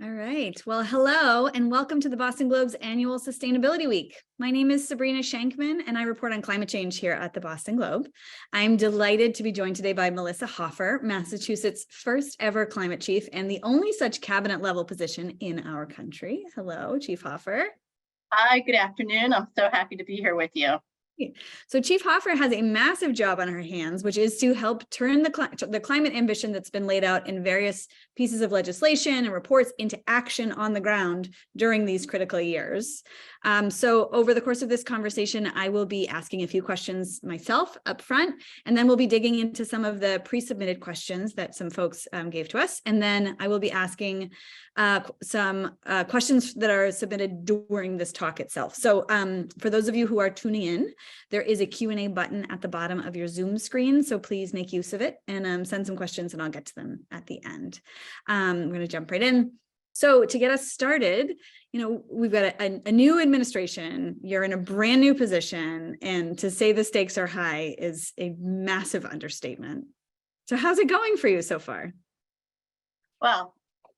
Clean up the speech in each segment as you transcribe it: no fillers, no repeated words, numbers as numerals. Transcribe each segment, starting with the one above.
All right. Well, hello and welcome to the Boston Globe's annual Sustainability Week. My name is Sabrina Shankman and I report on climate change here at the Boston Globe. I'm delighted to be joined today by Melissa Hoffer, Massachusetts' first ever climate chief and the only such cabinet level position in our country. Hello, Chief Hoffer. Hi, good afternoon. I'm so happy to be here with you. So Chief Hoffer has a massive job on her hands, which is to help turn the climate ambition that's been laid out in various pieces of legislation and reports into action on the ground during these critical years. So over the course of this conversation, I will be asking a few questions myself up front, and then we'll be digging into some of the pre-submitted questions that some folks gave to us. And then I will be asking some questions that are submitted during this talk itself. So for those of you who are tuning in, there is a Q&A button at the bottom of your Zoom screen. So please make use of it and send some questions and I'll get to them at the end. I'm going to jump right in. So to get us started, we've got a new administration, you're in a brand new position, and to say the stakes are high is a massive understatement. So how's it going for you so far? Well,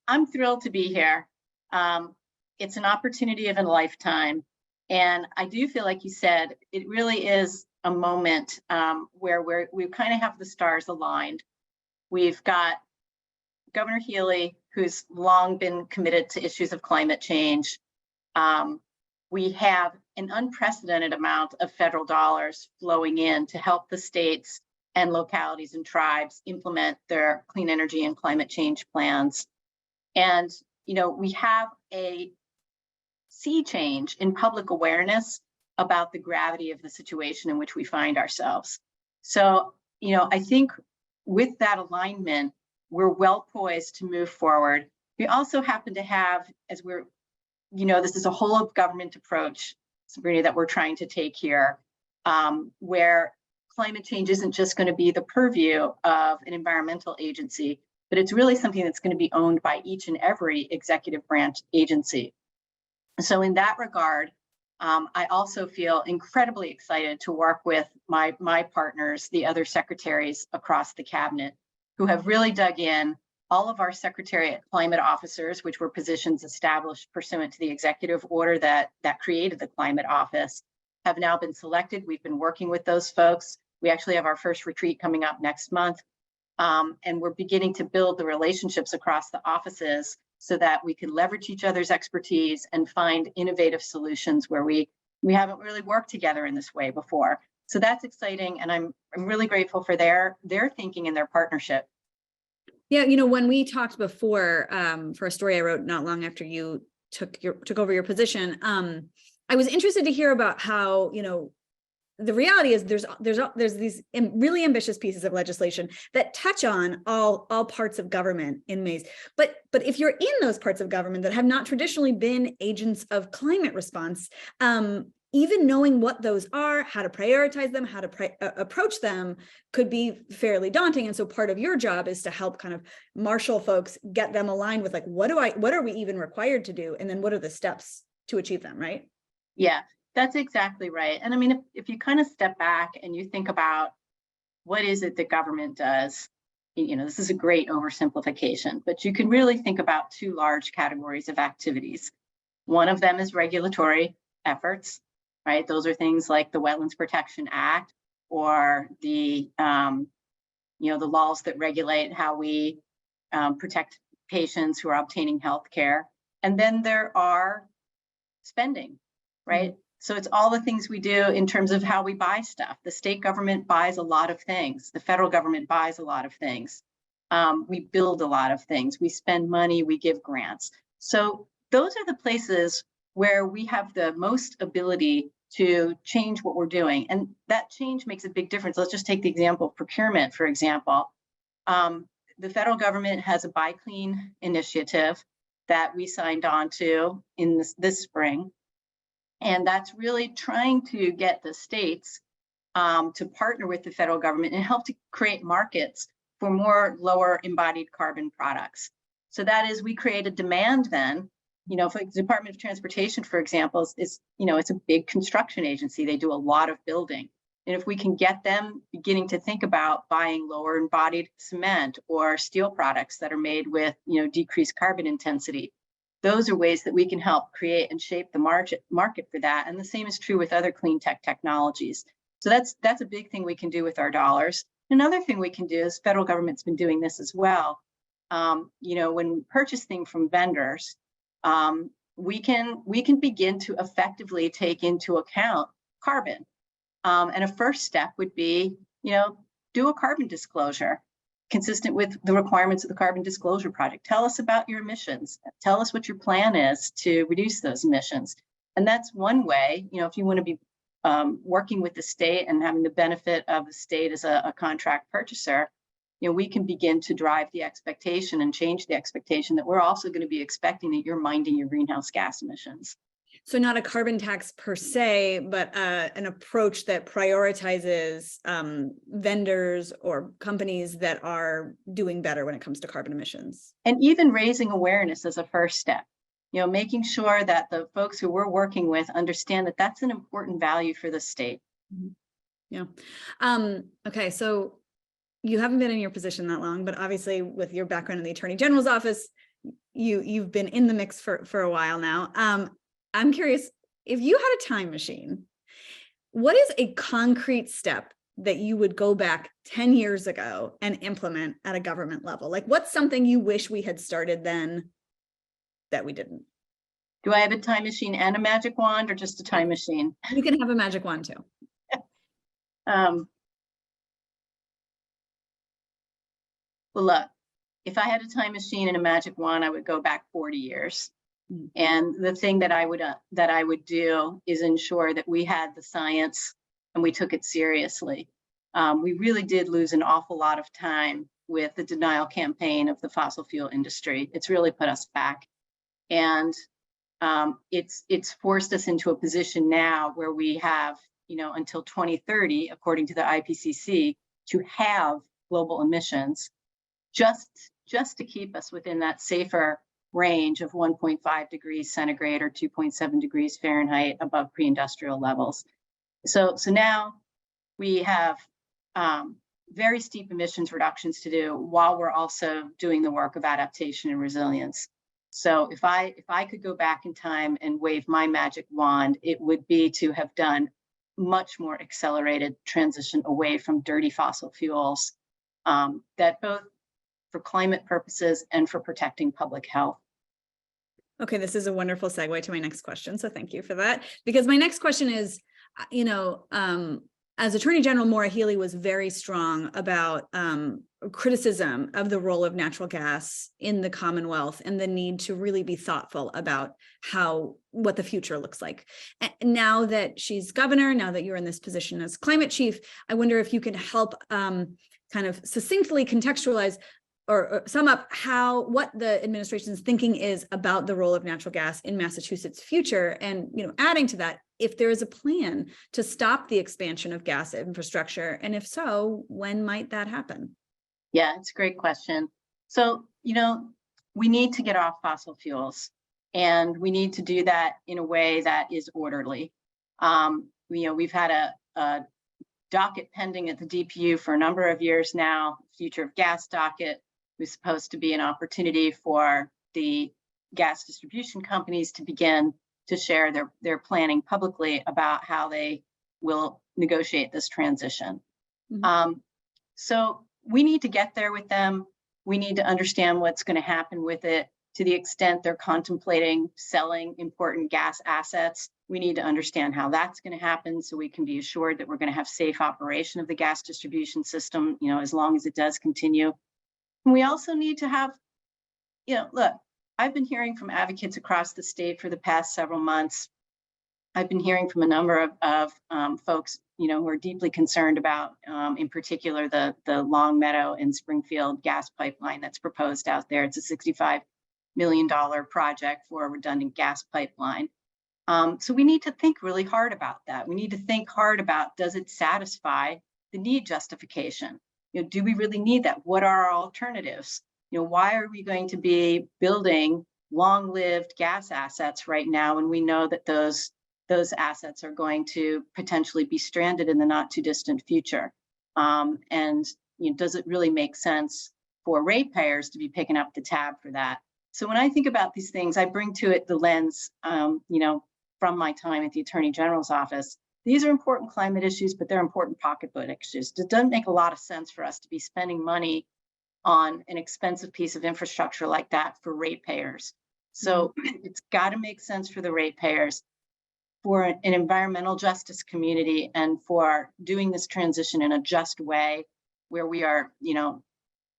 I'm thrilled to be here. It's an opportunity of a lifetime. And I do feel like you said, it really is a moment where we kind of have the stars aligned. We've got Governor Healy, who's long been committed to issues of climate change. We have an unprecedented amount of federal dollars flowing in to help the states and localities and tribes implement their clean energy and climate change plans. And, we have a sea change in public awareness about the gravity of the situation in which we find ourselves. So, I think with that alignment, we're well poised to move forward. We also happen to have, as this is a whole of government approach, Sabrina, that we're trying to take here, where climate change isn't just going to be the purview of an environmental agency, but it's really something that's going to be owned by each and every executive branch agency. So in that regard, I also feel incredibly excited to work with my partners, the other secretaries across the cabinet, who have really dug in. All of our Secretariat climate officers, which were positions established pursuant to the executive order that created the climate office, have now been selected. We've been working with those folks. We actually have our first retreat coming up next month. And we're beginning to build the relationships across the offices so that we can leverage each other's expertise and find innovative solutions where we haven't really worked together in this way before. So that's exciting, and I'm really grateful for their thinking and their partnership. Yeah, when we talked before for a story I wrote not long after you took over your position, I was interested to hear about how the reality is there's these really ambitious pieces of legislation that touch on all parts of government in ways, but if you're in those parts of government that have not traditionally been agents of climate response, even knowing what those are, how to prioritize them, how to approach them could be fairly daunting. And so part of your job is to help kind of marshal folks, get them aligned with what are we even required to do? And then what are the steps to achieve them, right? Yeah, that's exactly right. And I mean, if you kind of step back and you think about what is it that government does, this is a great oversimplification, but you can really think about two large categories of activities. One of them is regulatory efforts. Right, those are things like the Wetlands Protection Act or the laws that regulate how we protect patients who are obtaining health care. And then there are spending, right? Mm-hmm. So it's all the things we do in terms of how we buy stuff. The state government buys a lot of things. The federal government buys a lot of things. We build a lot of things. We spend money. We give grants. So those are the places where we have the most ability to change what we're doing. And that change makes a big difference. Let's just take the example of procurement, for example. The federal government has a Buy Clean initiative that we signed on to in this spring. And that's really trying to get the states to partner with the federal government and help to create markets for more lower embodied carbon products. So that is, we create a demand then. For the Department of Transportation, for example, it's a big construction agency. They do a lot of building. And if we can get them beginning to think about buying lower embodied cement or steel products that are made with, decreased carbon intensity, those are ways that we can help create and shape the market for that. And the same is true with other clean tech technologies. So that's a big thing we can do with our dollars. Another thing we can do is federal government's been doing this as well. When we purchase things from vendors, we can begin to effectively take into account carbon. And a first step would be, do a carbon disclosure consistent with the requirements of the Carbon Disclosure Project. Tell us about your emissions. Tell us what your plan is to reduce those emissions. And that's one way, if you want to be working with the state and having the benefit of the state as a contract purchaser, we can begin to drive the expectation and change the expectation that we're also going to be expecting that you're minding your greenhouse gas emissions. So not a carbon tax per se, but an approach that prioritizes vendors or companies that are doing better when it comes to carbon emissions. And even raising awareness as a first step, making sure that the folks who we're working with understand that that's an important value for the state. Yeah. Okay. So you haven't been in your position that long, but obviously with your background in the Attorney General's office, you've been in the mix for a while now. I'm curious, if you had a time machine, what is a concrete step that you would go back 10 years ago and implement at a government level? Like, what's something you wish we had started then that we didn't? Do I have a time machine and a magic wand, or just a time machine? You can have a magic wand too. Well, look, if I had a time machine and a magic wand, I would go back 40 years. And the thing that I would do is ensure that we had the science and we took it seriously. We really did lose an awful lot of time with the denial campaign of the fossil fuel industry. It's really put us back, and it's forced us into a position now where we have, until 2030, according to the IPCC, to have global emissions, just to keep us within that safer range of 1.5 degrees centigrade or 2.7 degrees Fahrenheit above pre-industrial levels. So now we have very steep emissions reductions to do while we're also doing the work of adaptation and resilience. So if I could go back in time and wave my magic wand, it would be to have done much more accelerated transition away from dirty fossil fuels, that both for climate purposes and for protecting public health. Okay, this is a wonderful segue to my next question. So thank you for that. Because my next question is, as Attorney General, Maura Healey was very strong about criticism of the role of natural gas in the Commonwealth and the need to really be thoughtful about what the future looks like. And now that she's governor, now that you're in this position as climate chief, I wonder if you could help kind of succinctly contextualize or sum up what the administration's thinking is about the role of natural gas in Massachusetts' future, and adding to that, if there is a plan to stop the expansion of gas infrastructure, and if so, when might that happen? Yeah, it's a great question. So we need to get off fossil fuels, and we need to do that in a way that is orderly. We've had a docket pending at the DPU for a number of years now. Future of gas docket was supposed to be an opportunity for the gas distribution companies to begin to share their planning publicly about how they will negotiate this transition. Mm-hmm. So we need to get there with them. We need to understand what's going to happen with it. To the extent they're contemplating selling important gas assets, we need to understand how that's going to happen so we can be assured that we're going to have safe operation of the gas distribution system, as long as it does continue. And we also need to have, look, I've been hearing from advocates across the state for the past several months. I've been hearing from a number of folks, who are deeply concerned about, in particular, the Long Meadow and Springfield gas pipeline that's proposed out there. It's a $65 million project for a redundant gas pipeline. So we need to think really hard about that. We need to think hard about, does it satisfy the need justification? Do we really need that? What are our alternatives? Why are we going to be building long-lived gas assets right now when we know that those assets are going to potentially be stranded in the not too distant future? And does it really make sense for ratepayers to be picking up the tab for that? So when I think about these things, I bring to it the lens, from my time at the Attorney General's office. These are important climate issues, but they're important pocketbook issues. It doesn't make a lot of sense for us to be spending money on an expensive piece of infrastructure like that for ratepayers. So it's got to make sense for the ratepayers, for an environmental justice community, and for doing this transition in a just way, where we are,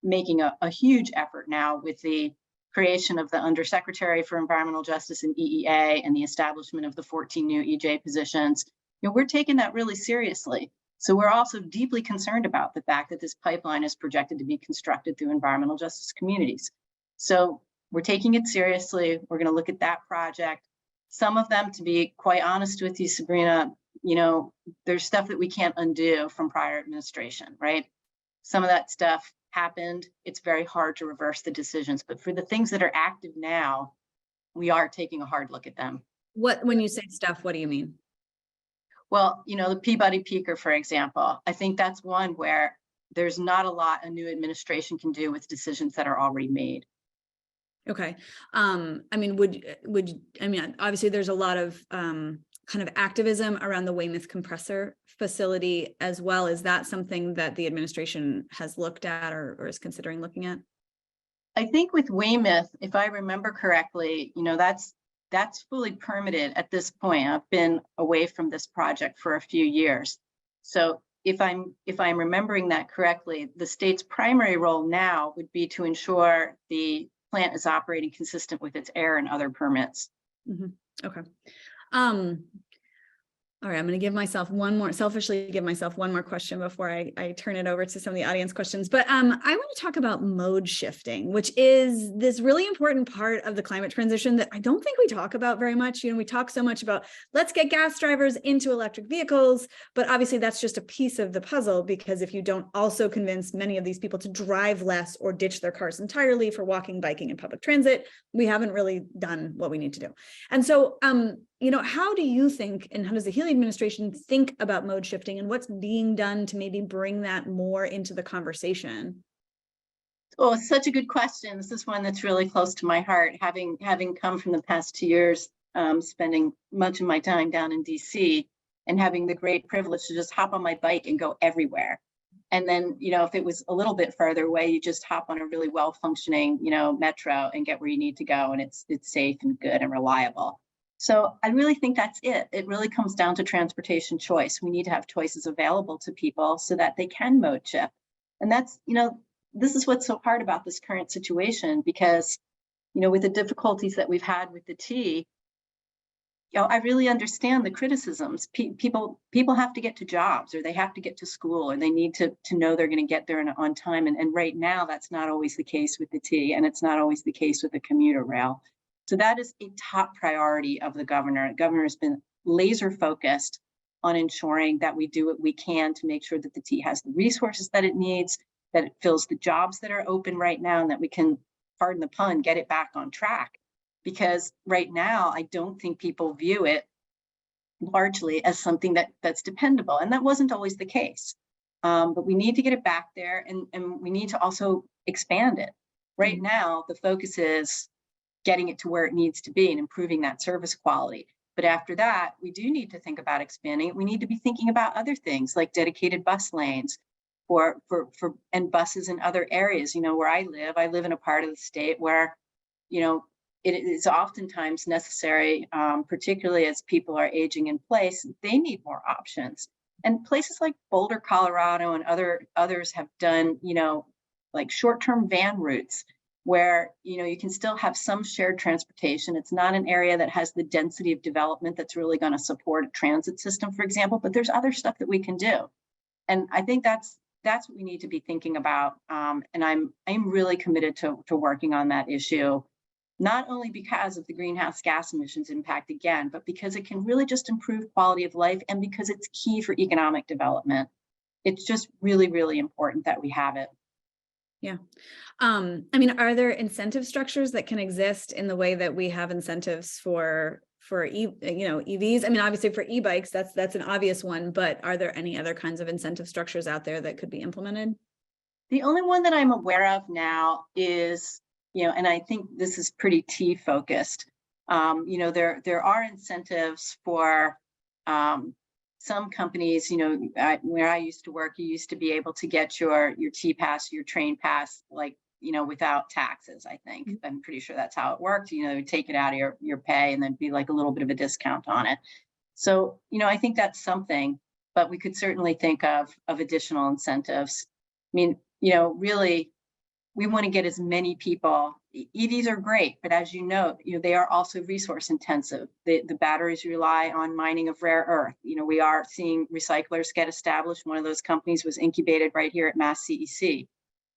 making a huge effort now with the creation of the Undersecretary for Environmental Justice and EEA and the establishment of the 14 new EJ positions. We're taking that really seriously. So we're also deeply concerned about the fact that this pipeline is projected to be constructed through environmental justice communities. So we're taking it seriously. We're going to look at that project. Some of them, to be quite honest with you, Sabrina, there's stuff that we can't undo from prior administration, right? Some of that stuff happened. It's very hard to reverse the decisions. But for the things that are active now, we are taking a hard look at them. When you say stuff, what do you mean? Well, the Peabody Peaker, for example, I think that's one where there's not a lot a new administration can do with decisions that are already made. Okay. Obviously there's a lot of kind of activism around the Weymouth compressor facility as well. Is that something that the administration has looked at or is considering looking at? I think with Weymouth, if I remember correctly, that's fully permitted at this point. I've been away from this project for a few years. So if I'm remembering that correctly, the state's primary role now would be to ensure the plant is operating consistent with its air and other permits. Okay. All right, I'm going to selfishly give myself one more question before I turn it over to some of the audience questions. But I want to talk about mode shifting, which is this really important part of the climate transition that I don't think we talk about very much. We talk so much about let's get gas drivers into electric vehicles, but obviously that's just a piece of the puzzle, because if you don't also convince many of these people to drive less or ditch their cars entirely for walking, biking, and public transit, we haven't really done what we need to do. And so, how do you think, and how does the Healy administration think about mode shifting, and what's being done to maybe bring that more into the conversation? Oh, it's such a good question. This is one that's really close to my heart. Having come from the past 2 years, spending much of my time down in DC, and having the great privilege to just hop on my bike and go everywhere. And then, if it was a little bit further away, you just hop on a really well-functioning, metro and get where you need to go, and it's safe and good and reliable. So I really think that's it. It really comes down to transportation choice. We need to have choices available to people so that they can mode shift. And that's, this is what's so hard about this current situation, because, with the difficulties that we've had with the T, I really understand the criticisms. People have to get to jobs, or they have to get to school, or they need to know they're going to get there on time. And right now, that's not always the case with the T, and it's not always the case with the commuter rail. So that is a top priority of the governor. The governor has been laser focused on ensuring that we do what we can to make sure that the T has the resources that it needs, that it fills the jobs that are open right now, and that we can, pardon the pun, get it back on track. Because right now, I don't think people view it largely as something that's dependable. And that wasn't always the case. But we need to get it back there, and we need to also expand it. Right now, the focus is getting it to where it needs to be and improving that service quality. But after that, we do need to think about expanding it. We need to be thinking about other things like dedicated bus lanes and buses in other areas. Where I live in a part of the state where, it is oftentimes necessary, particularly as people are aging in place, they need more options. And places like Boulder, Colorado, and others have done, like short-term van routes, where you can still have some shared transportation. It's not an area that has the density of development that's really going to support a transit system, for example, but there's other stuff that we can do. And I think that's what we need to be thinking about. And I'm really committed to working on that issue, not only because of the greenhouse gas emissions impact again, but because it can really just improve quality of life, and because it's key for economic development. It's just really, really important that we have it. Yeah. Are there incentive structures that can exist in the way that we have incentives for EVs? Obviously for e-bikes, that's an obvious one, but are there any other kinds of incentive structures out there that could be implemented? The only one that I'm aware of now is, and I think this is pretty T focused. There are incentives for some companies, where I used to work, you used to be able to get your T-Pass, your train pass, like, without taxes, I think. I'm pretty sure that's how it worked. Take it out of your pay and then be like a little bit of a discount on it. So, I think that's something, but we could certainly think of additional incentives. I mean, really, we want to get as many people. EVs are great, but as you know, they are also resource intensive. The batteries rely on mining of rare earth. We are seeing recyclers get established. One of those companies was incubated right here at Mass CEC.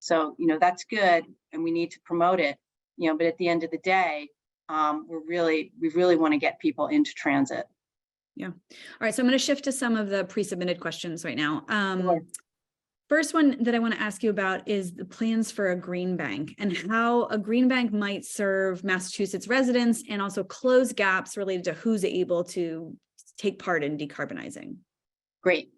So, that's good, and we need to promote it. But at the end of the day, we really want to get people into transit. Yeah. All right. So I'm going to shift to some of the pre-submitted questions right now. Sure. First one that I want to ask you about is the plans for a green bank and how a green bank might serve Massachusetts residents and also close gaps related to who's able to take part in decarbonizing. Great.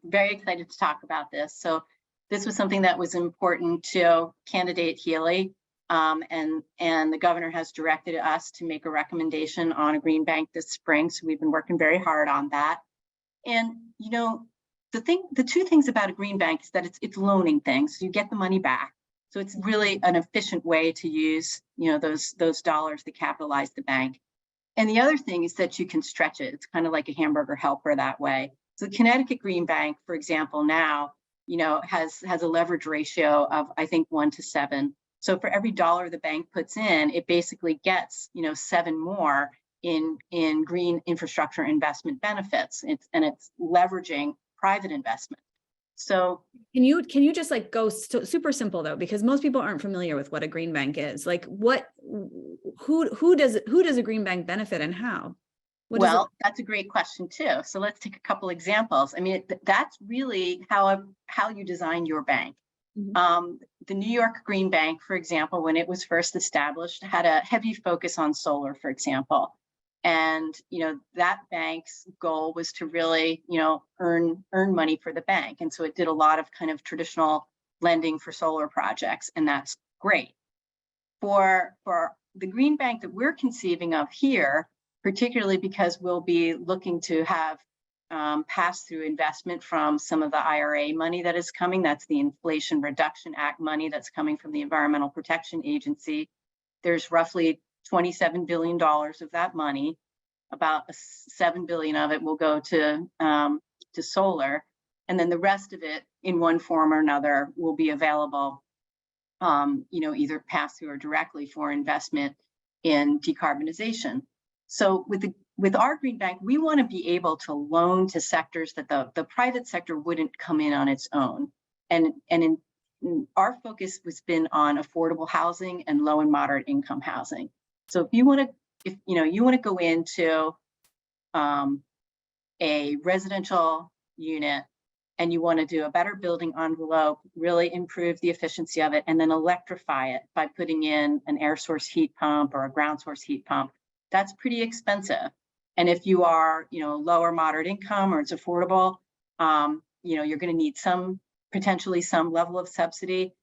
Very excited to talk about this. So this was something that was important to candidate Healy, and the governor has directed us to make a recommendation on a green bank this spring. So we've been working very hard on that. And, the two things about a green bank is that it's loaning things. So you get the money back. So it's really an efficient way to use, those dollars to capitalize the bank. And the other thing is that you can stretch it. It's kind of like a hamburger helper that way. So the Connecticut Green Bank, for example, now, has a leverage ratio of, I think, 1 to 7. So for every dollar the bank puts in, it basically gets, 7 more in green infrastructure investment benefits. It's leveraging private investment. So can you just like go super simple though, because most people aren't familiar with what a green bank is. Like who does a green bank benefit and how? Well, that's a great question too. So let's take a couple examples. I mean, that's really how you design your bank. Mm-hmm. The New York Green Bank, for example, when it was first established, had a heavy focus on solar, for example. And, that bank's goal was to really, earn money for the bank. And so it did a lot of kind of traditional lending for solar projects, and that's great. For the green bank that we're conceiving of here, particularly because we'll be looking to have pass-through investment from some of the IRA money that is coming. That's the Inflation Reduction Act money that's coming from the Environmental Protection Agency. There's roughly $27 billion of that money. About $7 billion of it will go to solar, and then the rest of it, in one form or another, will be available, either pass through or directly for investment in decarbonization. So with our green bank, we want to be able to loan to sectors that the private sector wouldn't come in on its own, and our focus has been on affordable housing and low and moderate income housing. So if you want to go into a residential unit and you want to do a better building envelope, really improve the efficiency of it, and then electrify it by putting in an air source heat pump or a ground source heat pump, that's pretty expensive. And if you are, lower moderate income or it's affordable, you're going to need potentially some level of subsidy.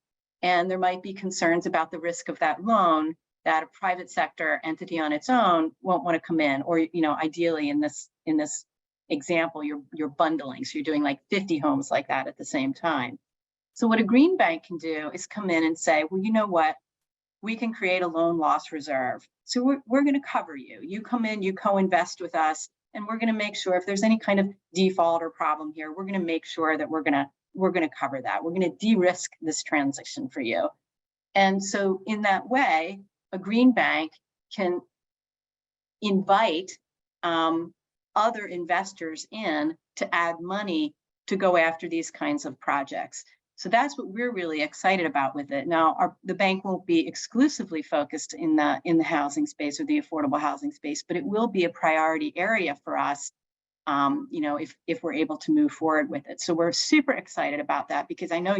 And there might be concerns about the risk of that loan that a private sector entity on its own won't want to come in, or ideally in this example, you're bundling, so you're doing like 50 homes like that at the same time. So what a green bank can do is come in and say, well, you know what, we can create a loan loss reserve. So we're going to cover you. You come in, you co-invest with us, and we're going to make sure if there's any kind of default or problem here, we're going to make sure that we're going to cover that. We're going to de-risk this transition for you. And so in that way, a green bank can invite other investors in to add money to go after these kinds of projects. So that's what we're really excited about with it. Now, the bank won't be exclusively focused in the housing space or the affordable housing space, but it will be a priority area for us, if we're able to move forward with it. So we're super excited about that, because I know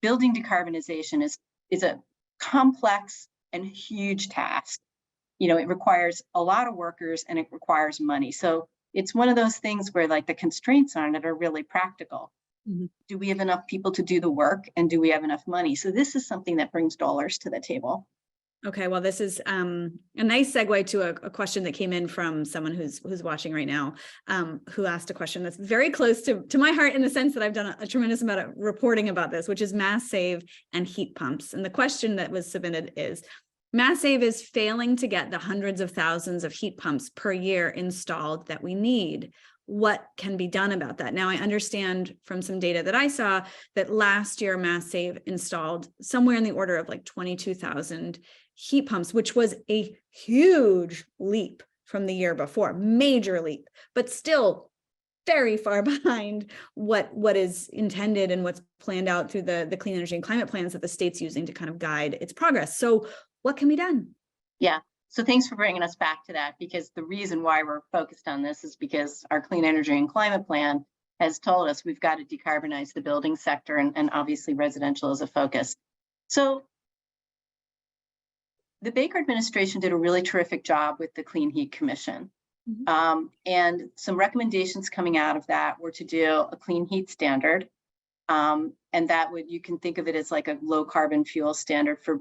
building decarbonization is a complex and huge task. It requires a lot of workers and it requires money. So it's one of those things where like the constraints on it are really practical. Mhm. Do we have enough people to do the work? And do we have enough money? So this is something that brings dollars to the table. Okay, well, this is a nice segue to a question that came in from someone who's watching right now, who asked a question that's very close to my heart, in the sense that I've done a tremendous amount of reporting about this, which is mass save and heat pumps. And the question that was submitted is, mass save is failing to get the hundreds of thousands of heat pumps per year installed that we need. What can be done about that? Now, I understand from some data that I saw that last year Mass Save installed somewhere in the order of like 22,000 heat pumps, which was a huge leap from the year before, major leap, but still very far behind what is intended and what's planned out through the clean energy and climate plans that the state's using to kind of guide its progress. So what can be done? Yeah. So thanks for bringing us back to that, because the reason why we're focused on this is because our clean energy and climate plan has told us we've got to decarbonize the building sector, and obviously residential is a focus. So the Baker administration did a really terrific job with the Clean Heat Commission. And some recommendations coming out of that were to do a clean heat standard. And that would, you can think of it as like a low carbon fuel standard for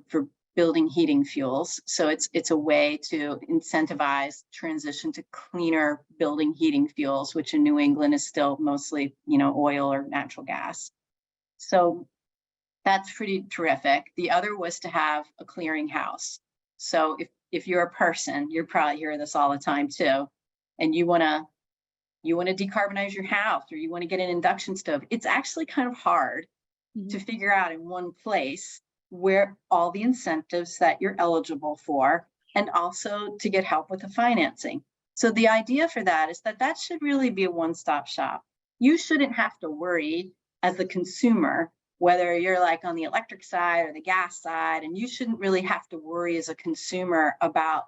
building heating fuels. So it's a way to incentivize transition to cleaner building heating fuels, which in New England is still mostly, oil or natural gas. So that's pretty terrific. The other was to have a clearinghouse. So if you're a person, you're probably hearing this all the time too, and you want to decarbonize your house, or you want to get an induction stove, it's actually kind of hard to figure out in one place where all the incentives that you're eligible for, and also to get help with the financing. So the idea for that is that should really be a one-stop shop. You shouldn't have to worry as the consumer, whether you're like on the electric side or the gas side, and you shouldn't really have to worry as a consumer about,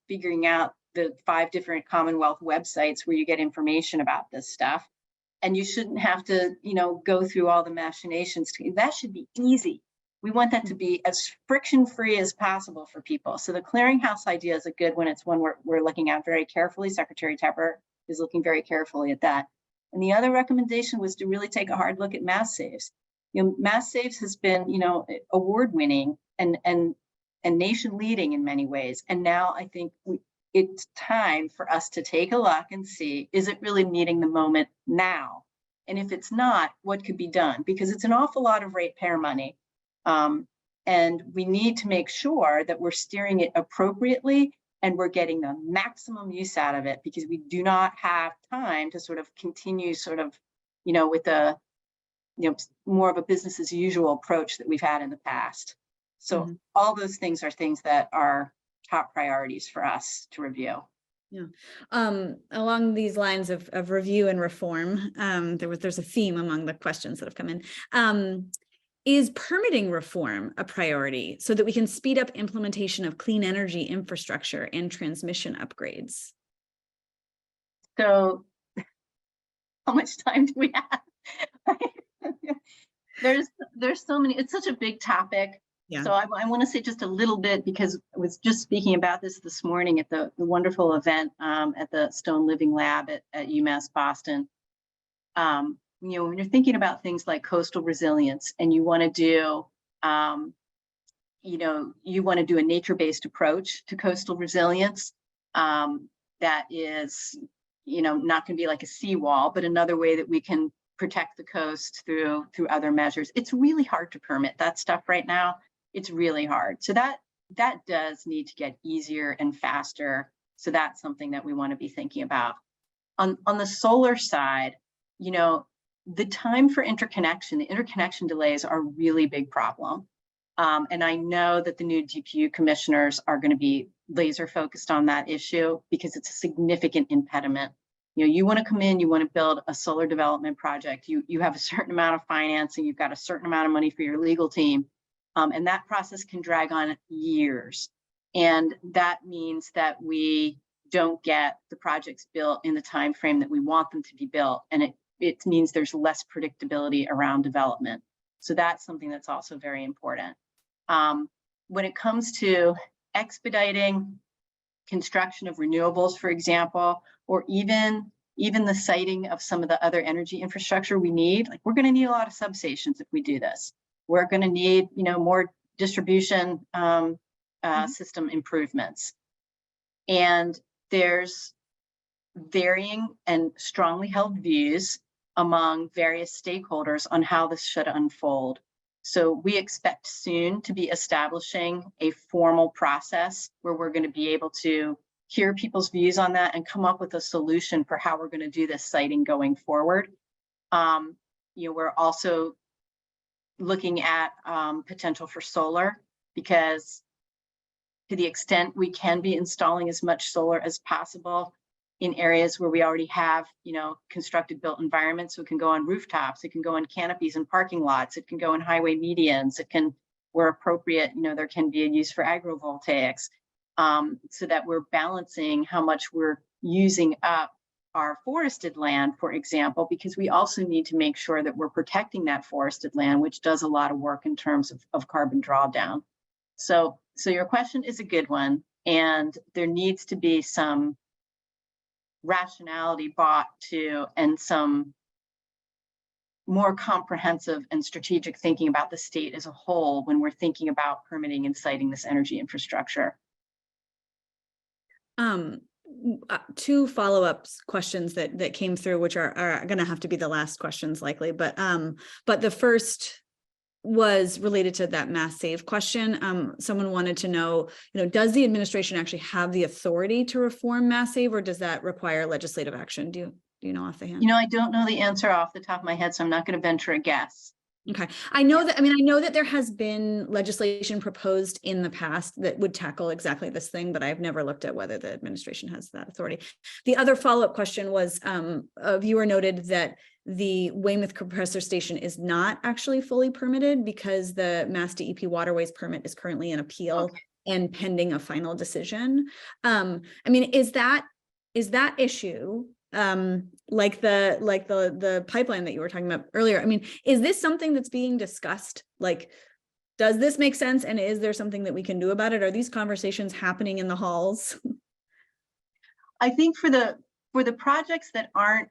figuring out the 5 different Commonwealth websites where you get information about this stuff. And you shouldn't have to, go through all the machinations. That should be easy. We want that to be as friction-free as possible for people. So the clearinghouse idea is a good one. It's one we're looking at very carefully. Secretary Tepper is looking very carefully at that. And the other recommendation was to really take a hard look at mass saves. Mass saves has been, award-winning and nation leading in many ways. And now I think it's time for us to take a look and see, is it really meeting the moment now? And if it's not, what could be done? Because it's an awful lot of ratepayer money. And we need to make sure that we're steering it appropriately and we're getting the maximum use out of it, because we do not have time to sort of continue with a, more of a business as usual approach that we've had in the past. So all those things are things that are top priorities for us to review. Yeah. Along these lines of review and reform, there's a theme among the questions that have come in. Is permitting reform a priority so that we can speed up implementation of clean energy infrastructure and transmission upgrades? So how much time do we have? There's so many, it's such a big topic. Yeah. So I want to say just a little bit, because I was just speaking about this morning at the wonderful event at the Stone Living Lab at UMass Boston. When you're thinking about things like coastal resilience, and you want to do, a nature-based approach to coastal resilience, that is, not going to be like a seawall, but another way that we can protect the coast through other measures. It's really hard to permit that stuff right now. It's really hard. So that does need to get easier and faster. So that's something that we want to be thinking about. On the solar side, the time for interconnection, the interconnection delays are a really big problem. And I know that the new DPU commissioners are going to be laser focused on that issue, because it's a significant impediment. You want to come in, you want to build a solar development project, you have a certain amount of financing, you've got a certain amount of money for your legal team, and that process can drag on years. And that means that we don't get the projects built in the time frame that we want them to be built, and it means there's less predictability around development. So that's something that's also very important. When it comes to expediting construction of renewables, for example, or even even the siting of some of the other energy infrastructure we need. Like, we're going to need a lot of substations if we do this. We're going to need, more distribution system improvements. And there's varying and strongly held views among various stakeholders on how this should unfold. So we expect soon to be establishing a formal process where we're going to be able to hear people's views on that and come up with a solution for how we're going to do this siting going forward. We're also looking at potential for solar, because to the extent we can be installing as much solar as possible in areas where we already have, constructed built environments. So it can go on rooftops, it can go in canopies and parking lots, it can go in highway medians, it can, where appropriate, there can be a use for agrovoltaics, so that we're balancing how much we're using up our forested land, for example, because we also need to make sure that we're protecting that forested land, which does a lot of work in terms of carbon drawdown. So your question is a good one, and there needs to be some rationality brought to, and some more comprehensive and strategic thinking about the state as a whole when we're thinking about permitting and siting this energy infrastructure. Two follow-up questions that came through, which are going to have to be the last questions likely, but the first was related to that mass save question. Someone wanted to know, does the administration actually have the authority to reform mass save, or does that require legislative action? Do you know off the hand? I don't know the answer off the top of my head, so I'm not going to venture a guess. Okay. I know that there has been legislation proposed in the past that would tackle exactly this thing, but I've never looked at whether the administration has that authority. The other follow-up question was, a viewer noted that the Weymouth compressor station is not actually fully permitted because the Mass DEP waterways permit is currently in appeal and pending a final decision. Is that issue, like the pipeline that you were talking about earlier? Is this something that's being discussed? Like, does this make sense? And is there something that we can do about it? Are these conversations happening in the halls? I think for the projects that aren't,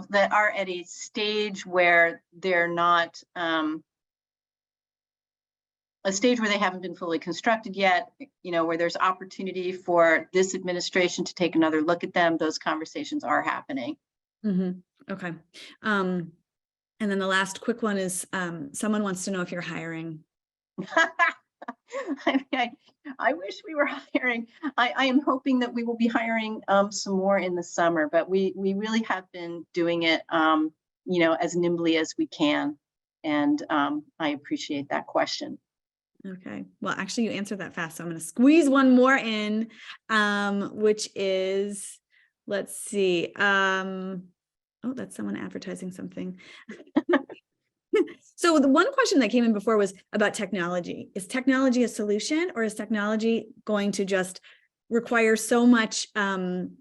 that are at a stage where they're not, a stage where they haven't been fully constructed yet, where there's opportunity for this administration to take another look at them, those conversations are happening. Mm-hmm. Okay. And then the last quick one is, someone wants to know if you're hiring. I wish we were hiring. I am hoping that we will be hiring some more in the summer, but we really have been doing it, as nimbly as we can. And I appreciate that question. Okay. Well, actually, you answered that fast, so I'm going to squeeze one more in, which is, let's see. Oh, that's someone advertising something. So the one question that came in before was about technology. Is technology a solution, or is technology going to just require so much, terabytes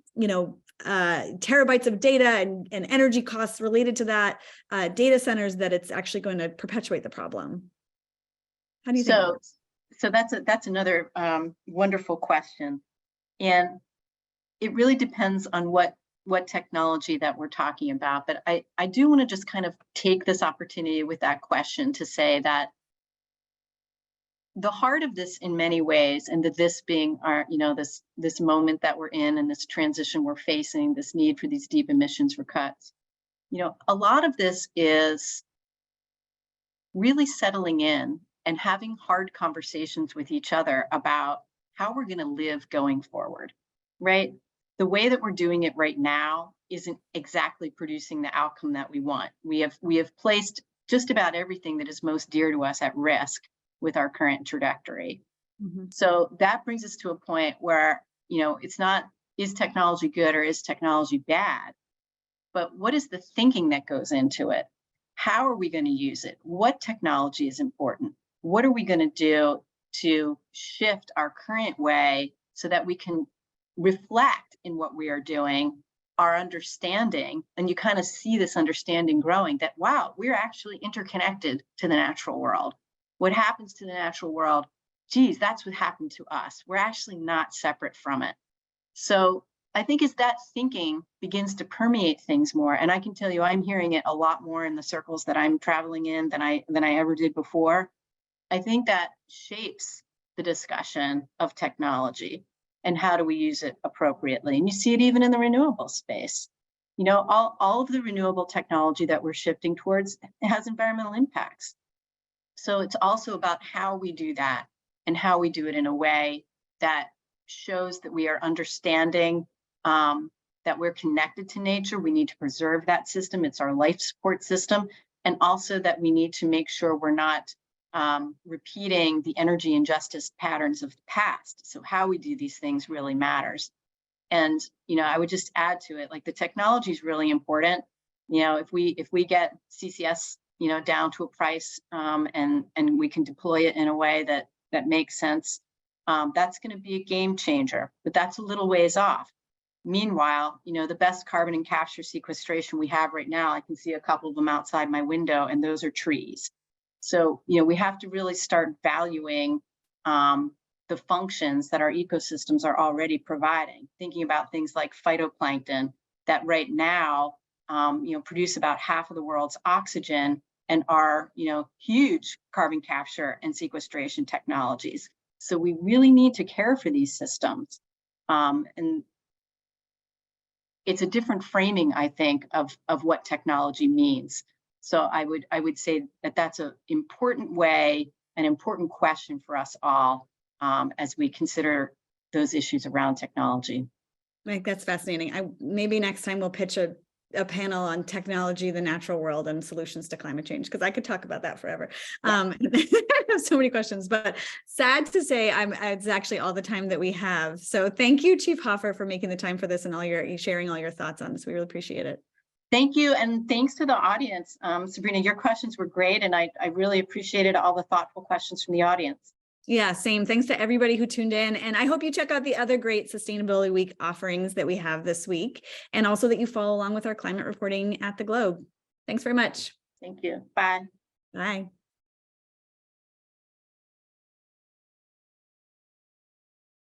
of data and energy costs related to that, data centers, that it's actually going to perpetuate the problem? How do you think? So that's another wonderful question, and it really depends on what technology that we're talking about. But I do want to just kind of take this opportunity with that question to say that the heart of this, in many ways, and that this being our, this moment that we're in, and this transition we're facing, this need for these deep emissions for cuts, a lot of this is really settling in and having hard conversations with each other about how we're going to live going forward, right? The way that we're doing it right now isn't exactly producing the outcome that we want. We have placed just about everything that is most dear to us at risk with our current trajectory. Mm-hmm. So that brings us to a point where, it's not, is technology good or is technology bad? But what is the thinking that goes into it? How are we going to use it? What technology is important? What are we going to do to shift our current way so that we can reflect in what we are doing, our understanding, and you kind of see this understanding growing that, wow, we're actually interconnected to the natural world. What happens to the natural world, geez, that's what happened to us. We're actually not separate from it. So I think as that thinking begins to permeate things more, and I can tell you, I'm hearing it a lot more in the circles that I'm traveling in than I ever did before. I think that shapes the discussion of technology and how do we use it appropriately. And you see it even in the renewable space. You know, all of the renewable technology that we're shifting towards has environmental impacts. So it's also about how we do that and how we do it in a way that shows that we are understanding that we're connected to nature. We need to preserve that system. It's our life support system. And also that we need to make sure we're not repeating the energy and justice patterns of the past. So how we do these things really matters. And, you know, I would just add to it, like the technology is really important. You know, if we get CCS, you know, down to a price and we can deploy it in a way that makes sense, that's going to be a game changer, but that's a little ways off. Meanwhile, you know, the best carbon and capture sequestration we have right now, I can see a couple of them outside my window, and those are trees. So, you know, we have to really start valuing the functions that our ecosystems are already providing, thinking about things like phytoplankton that right now, you know, produce about half of the world's oxygen and are, you know, huge carbon capture and sequestration technologies. So we really need to care for these systems. And it's a different framing, I think, of what technology means. So I would say that that's an important way, an important question for us all as we consider those issues around technology. Like, that's fascinating. Maybe next time we'll pitch a panel on technology, the natural world, and solutions to climate change, because I could talk about that forever. I have so many questions, but sad to say, it's actually all the time that we have. So thank you, Chief Hoffer, for making the time for this and sharing all your thoughts on this. We really appreciate it. Thank you, and thanks to the audience. Sabrina, your questions were great, and I really appreciated all the thoughtful questions from the audience. Yeah, same. Thanks to everybody who tuned in. And I hope you check out the other great Sustainability Week offerings that we have this week, and also that you follow along with our climate reporting at the Globe. Thanks very much. Thank you. Bye. Bye.